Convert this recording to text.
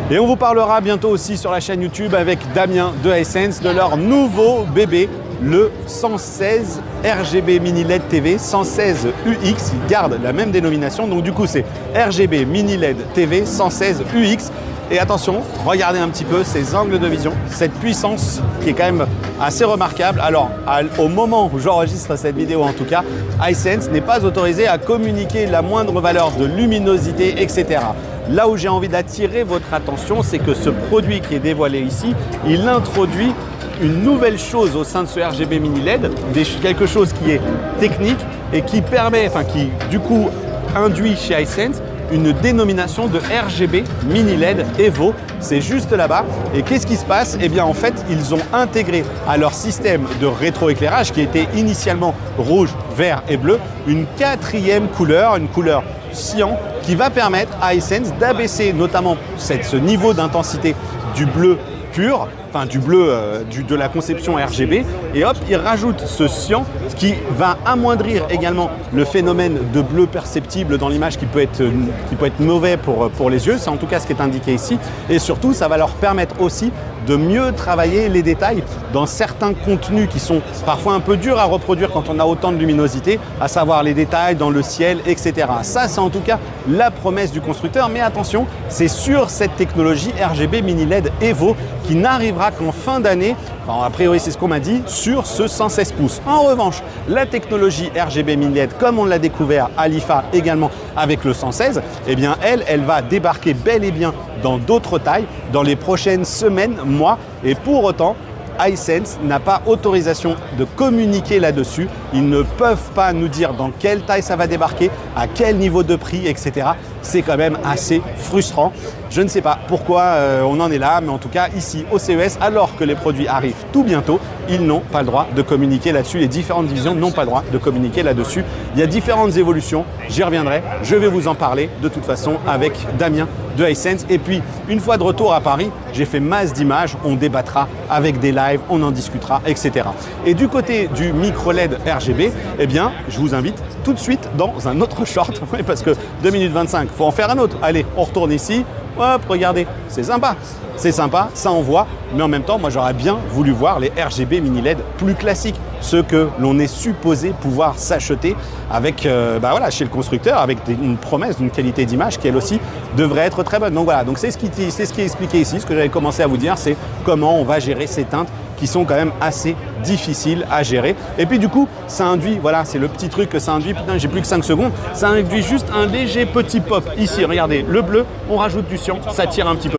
Et on vous parlera bientôt aussi sur la chaîne YouTube avec Damien de Hisense de leur nouveau bébé, le 116 RGB Mini LED TV 116 UX. Ils gardent la même dénomination, donc du coup c'est RGB Mini LED TV 116 UX. Et attention, regardez un petit peu ces angles de vision, cette puissance qui est quand même assez remarquable. Alors, au moment où j'enregistre cette vidéo en tout cas, Hisense n'est pas autorisé à communiquer la moindre valeur de luminosité, etc. Là où j'ai envie d'attirer votre attention, c'est que ce produit qui est dévoilé ici, il introduit une nouvelle chose au sein de ce RGB Mini LED, quelque chose qui est technique et qui permet, qui du coup induit chez Hisense une dénomination de RGB Mini LED Evo. C'est juste là-bas. Et qu'est-ce qui se passe? Eh bien, en fait, ils ont intégré à leur système de rétroéclairage, qui était initialement rouge, vert et bleu, une quatrième couleur, une couleur cyan, qui va permettre à Hisense d'abaisser notamment ce niveau d'intensité du bleu pur, du bleu de la conception RGB, et hop, il rajoute ce cyan, ce qui va amoindrir également le phénomène de bleu perceptible dans l'image qui peut être mauvais pour les yeux. C'est en tout cas ce qui est indiqué ici, et surtout ça va leur permettre aussi de mieux travailler les détails dans certains contenus qui sont parfois un peu durs à reproduire quand on a autant de luminosité, à savoir les détails dans le ciel, etc. Ça, c'est en tout cas la promesse du constructeur, mais attention, c'est sur cette technologie RGB Mini LED Evo qui n'arrivera qu'en fin d'année, a priori c'est ce qu'on m'a dit, sur ce 116 pouces. En revanche, la technologie RGB Mini LED, comme on l'a découvert à l'IFA également avec le 116, eh bien elle va débarquer bel et bien dans d'autres tailles dans les prochaines semaines, mois, et pour autant, Hisense n'a pas autorisation de communiquer là-dessus. Ils ne peuvent pas nous dire dans quelle taille ça va débarquer, à quel niveau de prix, etc. C'est quand même assez frustrant. Je ne sais pas pourquoi on en est là, mais en tout cas ici au CES, alors que les produits arrivent tout bientôt, ils n'ont pas le droit de communiquer là-dessus. Les différentes divisions n'ont pas le droit de communiquer là-dessus. Il y a différentes évolutions, j'y reviendrai. Je vais vous en parler de toute façon avec Damien de Hisense. Et puis, une fois de retour à Paris, j'ai fait masse d'images, on débattra avec des lives, on en discutera, etc. Et du côté du micro LED RGB, eh bien, je vous invite tout de suite dans un autre short, parce que 2 minutes 25, il faut en faire un autre. Allez, on retourne ici. Hop, regardez, c'est sympa, ça envoie, mais en même temps, moi j'aurais bien voulu voir les RGB Mini LED plus classiques, ceux que l'on est supposé pouvoir s'acheter avec, chez le constructeur, avec une promesse d'une qualité d'image qui elle aussi devrait être très bonne. Donc voilà, donc c'est ce qui est expliqué ici, ce que j'avais commencé à vous dire, c'est comment on va gérer ces teintes qui sont quand même assez difficiles à gérer. Et puis du coup, ça induit, voilà, c'est le petit truc que ça induit, putain, j'ai plus que 5 secondes, ça induit juste un léger petit pop. Ici, regardez, le bleu, on rajoute du cyan, ça tire un petit peu.